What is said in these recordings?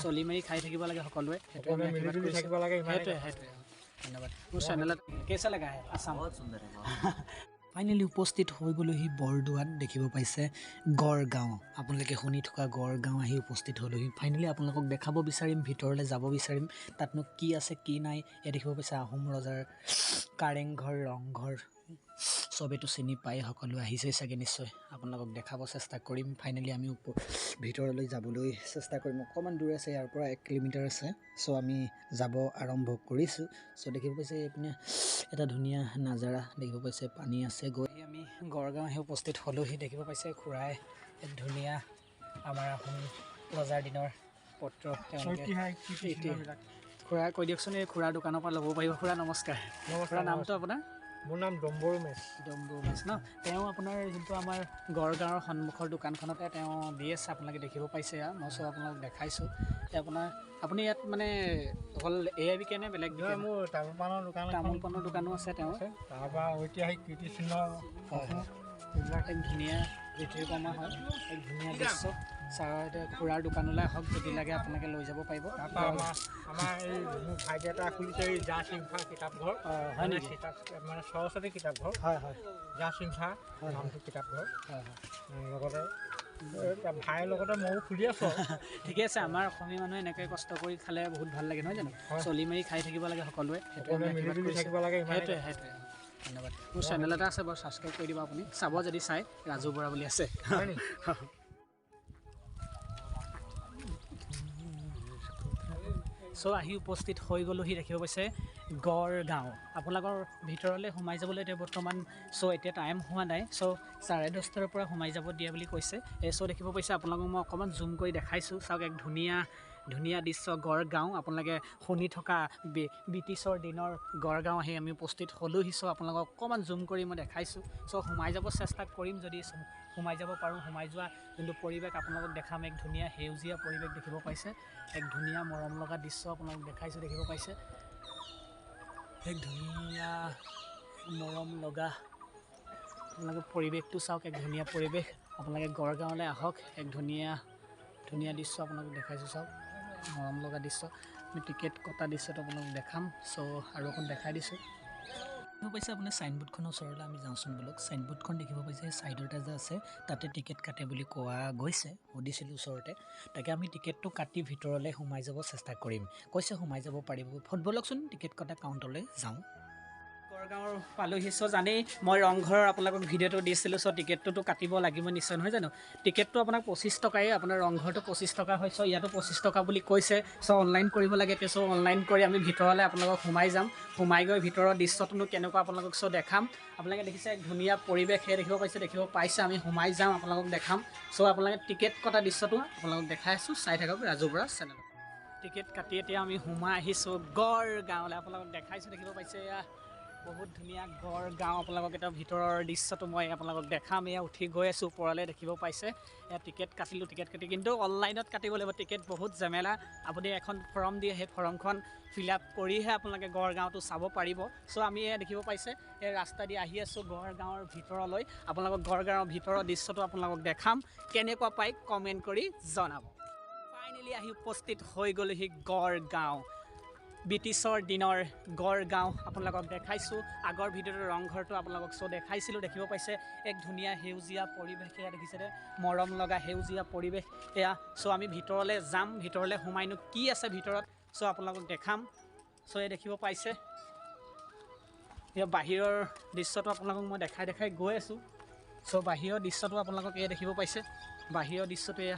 চলি মেলি খাই থাকিব লাগে সকলোৱে সেইটোৱে আমি মিলি থাকিব লাগে সেইটোৱে ধন্যবাদ মোৰ চেনেলত কেইচা লগা है আসাম बहुत सुंदर है ফাইনেলি উপস্থিত হৈ গ'লোহি বৰদোৱাত দেখিব পাইছে গড়গাঁও আপোনালোকে শুনি থকা গড়গাঁও আহি উপস্থিত হ'লোহি ফাইনেলি আপোনালোকক দেখাব বিচাৰিম ভিতৰলৈ যাব বিচাৰিম তাতনো কি আছে কি নাই এই দেখিব পাইছে আহোম ৰজাৰ কাৰেংঘৰ ৰংঘৰ চবেতো চিনি পাই সকলো আহিছে চাগে নিশ্চয় আপোনালোকক দেখাব চেষ্টা কৰিম ফাইনেলি আমি ভিতৰলৈ যাবলৈ চেষ্টা কৰিম অকণমান দূৰ আছে ইয়াৰ পৰা 1 কিলোমিটাৰ আছে চ' আমি যাব আৰম্ভ কৰিছোঁ চ' দেখিব পাইছে এইপিনে এটা ধুনীয়া নাজাৰা দেখিব পাইছে পানী আছে গৈ আমি গড়গাঁও আহি উপস্থিত হ'লোহি দেখিব পাইছে খুৰাই এক ধুনীয়া আমাৰ আহোম ৰজাৰ দিনৰ পত্ৰ খুৰা কৈ দিয়কচোন এই খুৰা দোকানৰ পৰা ল'ব পাৰিব খুৰা নমস্কাৰ খুৰা নামটো আপোনাৰ মোৰ নাম ডম্বৰু মেচ ন তেওঁ আপোনাৰ যোনটো আমাৰ গড়গাঁৱৰ সন্মুখৰ দোকানখনতে তেওঁ দি আছে আপোনালোকে দেখিব পাইছে মই চব আপোনালোক দেখাইছোঁ আপুনি ইয়াত মানে অকল এয়াই বিকে নে বেলেগ মোৰ তামোল পাণৰ দোকানো আছে তেওঁ তাৰপৰা ঐতিহাসিক কীৰ্তিচিহ্ন এইবিলাক এক ধুনীয়া ৰীতিকৰ্মা হয় এক ধুনীয়া দৃশ্য চাৰ খুৰাৰ দোকানলৈ আহক যদি লাগে আপোনালোকে লৈ যাব পাৰিব তাৰপৰা আমাৰ এই মোৰ ভাইটি এটা খুলিছে এই জা সিংহা কিতাপঘৰ হয় নেকি মানে সৰস্বতী কিতাপঘৰ হয় জা সিংহা নামটো কিতাপঘৰ লগতে ভাইৰ লগতে ময়ো খুলি আছোঁ ঠিকে আছে আমাৰ অসমীয়া মানুহে এনেকৈ কষ্ট কৰি খালে বহুত ভাল লাগে নহয় জানো চলি মেলি খাই থাকিব লাগে সকলোৱে সেইটোৱে থাকিব লাগে সেইটোৱে ধন্যবাদ মোৰ চেনেল এটা আছে বাৰু ছাবস্ক্ৰাইব কৰি দিব আপুনি চাব যদি চাই ৰাজু বৰা বুলি আছে চ' আহি উপস্থিত হৈ গ'লোহি দেখিব পাইছে গড়গাঁও আপোনালোকৰ ভিতৰলৈ সোমাই যাবলৈ এতিয়া বৰ্তমান এতিয়া টাইম হোৱা নাই 10:30 পৰা সোমাই যাব দিয়া বুলি কৈছে চ' দেখিব পাইছে আপোনালোকক মই অকণমান জুম কৰি দেখাইছোঁ চাওক এক ধুনীয়া দৃশ্য গড়গাঁও আপোনালোকে শুনি থকা ব্ৰিটিছৰ দিনৰ গড়গাঁও আহি আমি উপস্থিত হ'লোহি চ' আপোনালোকক অকণমান জুম কৰি মই দেখাইছোঁ চ' সোমাই যাব চেষ্টা কৰিম যদি সোমাই যাব পাৰোঁ সোমাই যোৱা যোনটো পৰিৱেশ আপোনালোকক দেখাম এক ধুনীয়া সেউজীয়া পৰিৱেশ দেখিব পাইছে এক ধুনীয়া মৰম লগা দৃশ্য আপোনালোক দেখাইছোঁ দেখিব পাইছে এক ধুনীয়া মৰম লগা আপোনালোকে পৰিৱেশটো চাওক এক ধুনীয়া পৰিৱেশ আপোনালোকে গড়গাঁৱলৈ আহক এক ধুনীয়া দৃশ্য আপোনালোক দেখাইছোঁ চাওক মৰম লগা দৃশ্য আমি টিকেট কটা দৃশ্যটো আপোনালোক দেখাম চ' আৰু অকণ দেখাই দিছোঁ দেখিব পাইছে আপোনাৰ চাইনবোৰ্ডখনৰ ওচৰলৈ আমি যাওঁচোন বোলক চাইনবোৰ্ডখন দেখিব পাইছে চাইডতে যে আছে তাতে টিকেট কাটে বুলি কোৱা গৈছে সুধিছিলোঁ ওচৰতে তাকে আমি টিকেটটো কাটি ভিতৰলৈ সোমাই যাব চেষ্টা কৰিম কৈছে সোমাই যাব পাৰিব ব'লকচোন টিকেট কটা কাউণ্টাৰলৈ যাওঁ গড়গাঁৱৰ পালোহি চ' জানেই মই ৰংঘৰৰ আপোনালোকক ভিডিঅ'টো দিছিলোঁ চ' টিকেটটোতো কাটিব লাগিব নিশ্চয় নহয় জানো টিকেটটো আপোনাক 25 টকাই আপোনাৰ ৰংঘৰটো 25 টকা হয় চ' ইয়াতো 25 টকা বুলি কৈছে চ' অনলাইন কৰিব লাগে চ' অনলাইন কৰি আমি ভিতৰলৈ আপোনালোকক সোমাই গৈ ভিতৰৰ দৃশ্যটোনো কেনেকুৱা আপোনালোকক চ' দেখাম আপোনালোকে দেখিছে এক ধুনীয়া পৰিৱেশ দেখিব পাইছে আমি সোমাই যাম আপোনালোকক দেখাম চ' আপোনালোকে টিকেট কটা দৃশ্যটো আপোনালোকক দেখাই আছোঁ চাই থাকক ৰাজু বৰা চেনেলত টিকেট কাটি এতিয়া আমি সোমাই আহিছোঁ গড়গাঁৱলৈ আপোনালোকক দেখাইছোঁ দেখিব পাইছে এয়া বহুত ধুনীয়া গড়গাঁও আপোনালোকক এটা ভিতৰৰ দৃশ্যটো মই আপোনালোকক দেখাম এয়া উঠি গৈ আছোঁ ওপৰলৈ দেখিব পাইছে এয়া টিকেট কাটিলোঁ টিকেট কাটি কিন্তু অনলাইনত কাটিব লাগিব টিকেট বহুত জেমেলা আপুনি এখন ফৰ্ম দিয়ে সেই ফৰ্মখন ফিল আপ কৰিহে আপোনালোকে গড়গাঁওটো চাব পাৰিব চ' আমি এয়া দেখিব পাইছে এই ৰাস্তা দি আহি আছোঁ গড়গাঁৱৰ ভিতৰলৈ আপোনালোকক গড়গাঁৱৰ ভিতৰৰ দৃশ্যটো আপোনালোকক দেখাম কেনেকুৱা পাই কমেণ্ট কৰি জনাব ফাইনেলি আহি উপস্থিত হৈ গ'লোহি গড়গাঁও ব্ৰিটিছৰ দিনৰ গড়গাঁও আপোনালোকক দেখাইছোঁ আগৰ ভিডিঅ'টো ৰংঘৰটো আপোনালোকক দেখাইছিলোঁ দেখিব পাইছে এক ধুনীয়া সেউজীয়া পৰিৱেশ এয়া দেখিছে মৰম লগা সেউজীয়া পৰিৱেশ এয়া চ' আমি ভিতৰলৈ যাম ভিতৰলৈ সোমাইনো কি আছে ভিতৰত চ' আপোনালোকক দেখাম চ' এই দেখিব পাইছে এয়া বাহিৰৰ দৃশ্যটো আপোনালোকক মই দেখাই গৈ আছোঁ চ' বাহিৰৰ দৃশ্যটো আপোনালোকক এয়া দেখিব পাইছে বাহিৰৰ দৃশ্যটো এয়া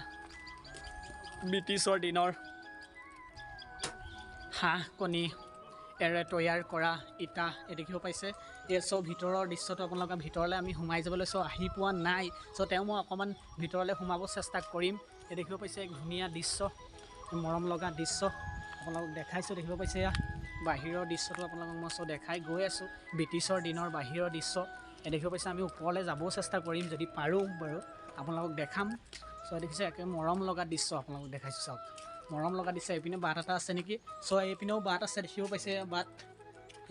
ব্ৰিটিছৰ দিনৰ হাঁহ কণী এৰে তৈয়াৰ কৰা ইটা এই দেখিব পাইছে এই চব ভিতৰৰ দৃশ্যটো আপোনালোকে ভিতৰলৈ আমি সোমাই যাবলৈ আহি পোৱা নাই চ' তেওঁ মই অকণমান ভিতৰলৈ সোমাব চেষ্টা কৰিম এই দেখিব পাইছে এক ধুনীয়া দৃশ্য মৰম লগা দৃশ্য আপোনালোকক দেখাইছোঁ দেখিব পাইছে এয়া বাহিৰৰ দৃশ্যটো আপোনালোকক মই দেখাই গৈ আছোঁ ব্ৰিটিছৰ দিনৰ বাহিৰৰ দৃশ্য এই দেখিব পাইছে আমি ওপৰলৈ যাবও চেষ্টা কৰিম যদি পাৰোঁ বাৰু আপোনালোকক দেখাম চ' দেখিছে একে মৰম লগা দৃশ্য আপোনালোকক দেখাইছোঁ চাওক মৰম লগা দিছে এইপিনে বাট এটা আছে নেকি চ' এইপিনেও বাট আছে দেখিব পাইছে বাট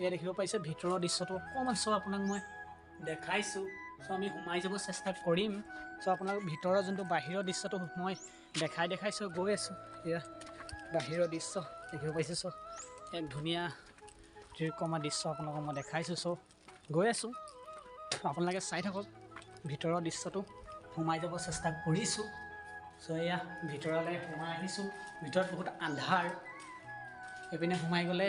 এয়া দেখিব পাইছে ভিতৰৰ দৃশ্যটো অকণমান আপোনাক মই দেখাইছোঁ চ' আমি সোমাই যাব চেষ্টা কৰিম চ' আপোনালোক ভিতৰৰ যোনটো বাহিৰৰ দৃশ্যটো মই দেখাইছোঁ গৈ আছোঁ এয়া বাহিৰৰ দৃশ্য দেখিব পাইছে চ' এক ধুনীয়া ত্ৰিকমা দৃশ্য আপোনালোকক মই দেখাইছোঁ চ' গৈ আছোঁ আপোনালোকে চাই থাকক ভিতৰৰ দৃশ্যটো সোমাই যাব চেষ্টা কৰিছোঁ চ' এয়া ভিতৰলৈ সোমাই আহিছোঁ ভিতৰত বহুত আন্ধাৰ এইপিনে সোমাই গ'লে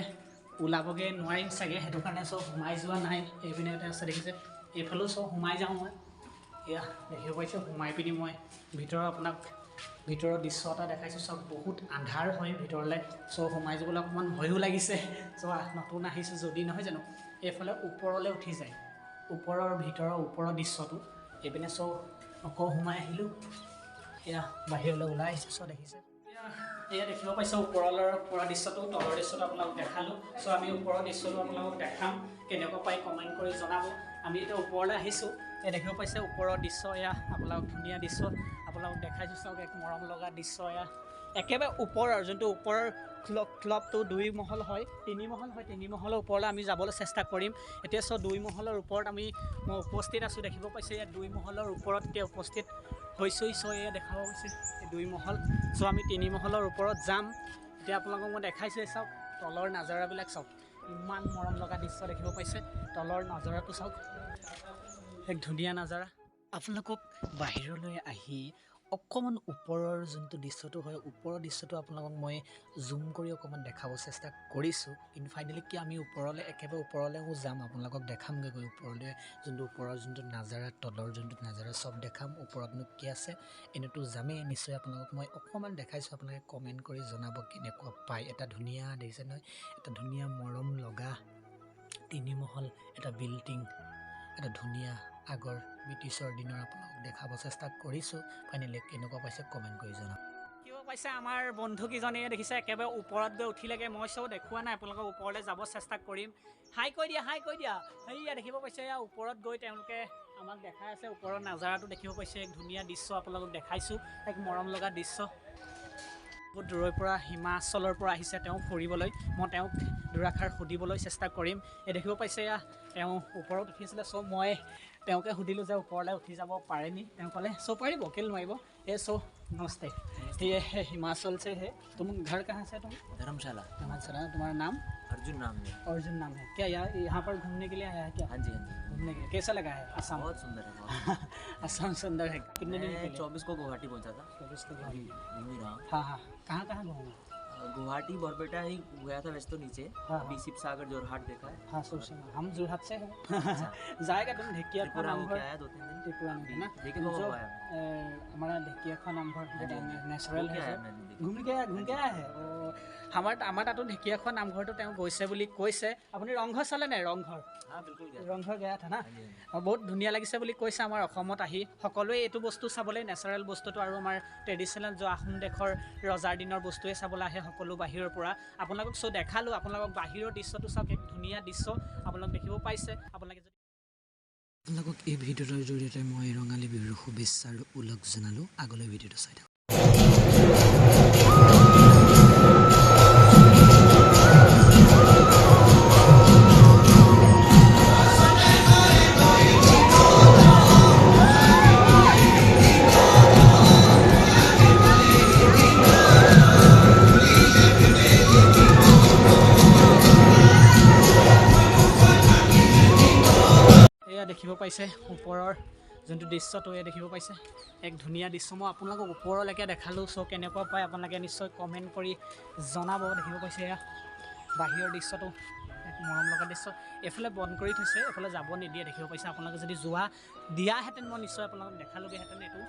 ওলাবগৈ নোৱাৰিম চাগে সেইটো কাৰণে চ' সোমাই যোৱা নাই এইপিনে এটা আছে দেখিছে এইফালেও চ' সোমাই যাওঁ মই এয়া দেখিব পাইছোঁ সোমাই পিনি মই আপোনাক ভিতৰৰ দৃশ্য এটা দেখাইছোঁ চব বহুত আন্ধাৰ হয় ভিতৰলৈ চ' সোমাই যাবলৈ অকণমান ভয়ো লাগিছে চ' নতুন আহিছোঁ যদি নহয় জানো এইফালে ওপৰলৈ উঠি যায় ভিতৰৰ ওপৰৰ দৃশ্যটো এইপিনে চ' আকৌ সোমাই আহিলোঁ এয়া বাহিৰলৈ ওলাই আহিছোঁ চ' দেখিছে এয়া দেখিব পাইছোঁ ওপৰৰ দৃশ্যটো তলৰ দৃশ্যটো আপোনালোক দেখালোঁ চ' আমি ওপৰৰ দৃশ্যটো আপোনালোকক দেখাম কেনেকুৱা পাই কমেণ্ট কৰি জনাব আমি এতিয়া ওপৰলৈ আহিছোঁ এয়া দেখিব পাইছে ওপৰৰ দৃশ্য এয়া আপোনালোক ধুনীয়া দৃশ্য আপোনালোক দেখাইছোঁ চাওক এক মৰম লগা দৃশ্য এয়া একেবাৰে ওপৰৰ যোনটো ওপৰৰ ক্লবটো 2 মহল হয় 3 মহল হয় 3 মহলৰ ওপৰলৈ আমি যাবলৈ চেষ্টা কৰিম এতিয়া চ' 2 মহলৰ ওপৰত মই উপস্থিত আছোঁ দেখিব পাইছে ইয়াত 2 মহলৰ ওপৰত এতিয়া উপস্থিত হৈছোঁ চ' এয়া দেখাব গৈছে 2 মহল চ' আমি 3 মহলৰ ওপৰত যাম এতিয়া আপোনালোকক মই দেখাইছোঁ চাওক তলৰ নাজাৰাবিলাক চাওক ইমান মৰম লগা দৃশ্য দেখিব পাইছে তলৰ নাজাৰাটো চাওক এক ধুনীয়া নাজাৰা আপোনালোকক বাহিৰলৈ আহি অকণমান ওপৰৰ যোনটো দৃশ্যটো হয় ওপৰৰ দৃশ্যটো আপোনালোকক মই জুম কৰি অকণমান দেখাব চেষ্টা কৰিছোঁ কিন্তু ফাইনেলি কি আমি একেবাৰে ওপৰলৈও যাম আপোনালোকক দেখামগৈ গৈ ওপৰলৈ ওপৰৰ যোনটো নাজাৰা তলৰ যোনটো নাজাৰা চব দেখাম ওপৰতনো কি আছে এনেতো যামেই নিশ্চয় আপোনালোকক মই অকণমান দেখাইছোঁ আপোনালোকে কমেণ্ট কৰি জনাব কেনেকুৱা পায় এটা ধুনীয়া দেখিছে নহয় এটা ধুনীয়া মৰম লগা 3 মহল এটা বিল্ডিং এটা ধুনীয়া আগৰ ব্ৰিটিছৰ দিনৰ আপোনালোকক দেখাব চেষ্টা কৰিছোঁ ফাইনেলি কেনেকুৱা পাইছে কমেণ্ট কৰি জনাব কিয় পাইছে আমাৰ বন্ধুকেইজনে দেখিছে একেবাৰে ওপৰত গৈ উঠিলেগৈ মই চব দেখুওৱা নাই আপোনালোকক ওপৰলৈ যাব চেষ্টা কৰিম হাই কৈ দিয়া সেয়া দেখিব পাইছে এয়া ওপৰত গৈ তেওঁলোকে আমাক দেখাই আছে ওপৰৰ নাজাৰাটো দেখিব পাইছে এক ধুনীয়া দৃশ্য আপোনালোকক দেখাইছোঁ এক মৰম লগা দৃশ্য বহুত দূৰৰ পৰা হিমাচলৰ পৰা আহিছে তেওঁ ফুৰিবলৈ মই তেওঁক দুৰাষাৰ সুধিবলৈ চেষ্টা কৰিম এই দেখিব পাইছে এয়া তেওঁ ওপৰত উঠিছিলে চ' মই তেওঁকে সুধিলোঁ যে ওপৰলৈ উঠি যাব পাৰেনি তেওঁ ক'লে চ' পাৰিব কেলৈ নোৱাৰিব চ' नमस्ते ये है हिमाचल से है तुम घर कहाँ से तुम धर्मशाला तुम्हारा नाम अर्जुन नाम है क्या यहाँ पर घूमने के लिए आया है क्या हाँ जी घूमने के लिए कैसा लगा है असम बहुत सुंदर है असम सुंदर है कितने दिन 24 को गुवाहाटी पहुँचा था 24 को घूम रहा हाँ कहाँ घूमा गुवाहाटी बरपेटा ही गया था वैसे तो नीचे अभी शिव सागर जोरहाट देखा है हाँ हम जोरहाट से हैं जाएगा तुम ढेकिया का नामघर आया 2-3 दिन त्रिपुरा में ना जो हमारा ढेकिया का नामघर नेचुरल है घूम के आया है আমাৰ তাতো ঢেকীয়াখোৱা নামঘৰটো তেওঁ গৈছে বুলি কৈছে আপুনি ৰংঘৰ চালে নাই ৰংঘৰ ৰংঘৰ গয়া থা না বহুত ধুনীয়া লাগিছে বুলি কৈছে আমাৰ অসমত আহি সকলোৱে এইটো বস্তু চাবলৈ নেচাৰেল বস্তুটো আৰু আমাৰ ট্ৰেডিশ্যনেল जो আহোম দেশৰ ৰজাৰ দিনৰ বস্তুৱে চাবলৈ আহে সকলো বাহিৰৰ পৰা আপোনালোকক চ' দেখালোঁ আপোনালোকক বাহিৰৰ দৃশ্যটো চাওক এক ধুনীয়া দৃশ্য আপোনালোক দেখিব পাইছে আপোনালোকে আপোনালোকক এই ভিডিঅ'টোৰ জৰিয়তে মই ৰঙালী বিহুৰ শুভেচ্ছা আৰু উল্লেখ জনালোঁ আগলৈ ভিডিঅ'টো চাই থাকক দেখিব পাইছে ওপৰৰ যোনটো দৃশ্যটো দেখিব পাইছে এক ধুনীয়া দৃশ্য মই আপোনালোকক ওপৰলৈকে দেখালোঁ চ' কেনেকুৱা পায় আপোনালোকে নিশ্চয় কমেণ্ট কৰি জনাব দেখিব পাইছে এয়া বাহিৰৰ দৃশ্যটো এক মৰম লগা দৃশ্য এইফালে বন্ধ কৰি থৈছে এইফালে যাব নিদিয়ে দেখিব পাইছে আপোনালোকে যদি যোৱা দিয়াহেঁতেন মই নিশ্চয় আপোনালোকক দেখালোগৈহেঁতেন এইটো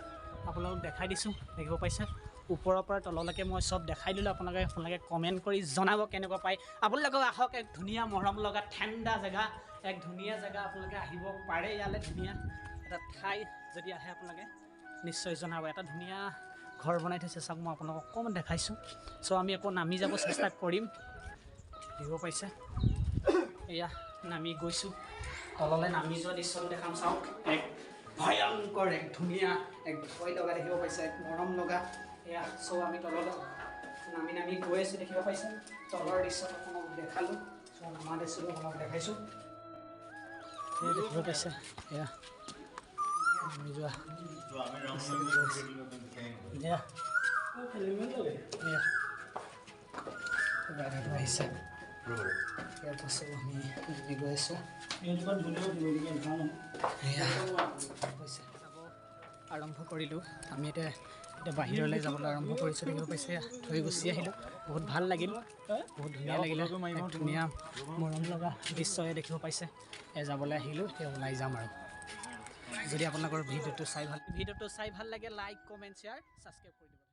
আপোনালোকক দেখাই দিছোঁ দেখিব পাইছে ওপৰৰ পৰা তললৈকে মই চব দেখাই দিলোঁ আপোনালোকে কমেণ্ট কৰি জনাব কেনেকুৱা পায় আপোনালোকক আহক এক ধুনীয়া মৰম লগা ঠাণ্ডা জেগা এক ধুনীয়া জেগা আপোনালোকে আহিব পাৰে ইয়ালৈ ধুনীয়া এটা ঠাই যদি আহে আপোনালোকে নিশ্চয় জনাব এটা ধুনীয়া ঘৰ বনাই থৈছে চাওক মই আপোনালোকক অকণমান দেখাইছোঁ চ' আমি আকৌ নামি যাব চেষ্টা কৰিম দেখিব পাইছে এয়া নামি গৈছোঁ তললৈ নামি যোৱা দৃশ্যটো দেখাম চাওক এক ভয়ংকৰ এক ধুনীয়া এক ভয় লগা দেখিব পাইছে এক মৰম লগা এয়া চ' আমি তললৈ নামি গৈ আছোঁ দেখিব পাইছে তলৰ দৃশ্যটো আপোনাক দেখালোঁ চ' নামা দৃশ্যটো আপোনাক দেখাইছোঁ দেখিব পাইছে এয়া আমি যোৱা এয়া ড্ৰাইভাৰটো আহিছে ইয়াত আছোঁ আমি গৈ আছোঁ যাব আৰম্ভ কৰিলোঁ আমি এতিয়া বাহিৰলৈ যাবলৈ আৰম্ভ কৰিছোঁ দেখিব পাইছে থৈ গুচি আহিলোঁ বহুত ভাল লাগিল বহুত ধুনীয়া লাগিলে এক ধুনীয়া মৰম লগা দৃশ্যই দেখিব পাইছে যাবলৈ আহিলোঁ এতিয়া ওলাই যাম আৰু যদি আপোনালোকৰ ভিডিঅ'টো চাই ভাল লাগে লাইক কমেণ্ট শ্বেয়াৰ ছাবস্ক্ৰাইব কৰি দিব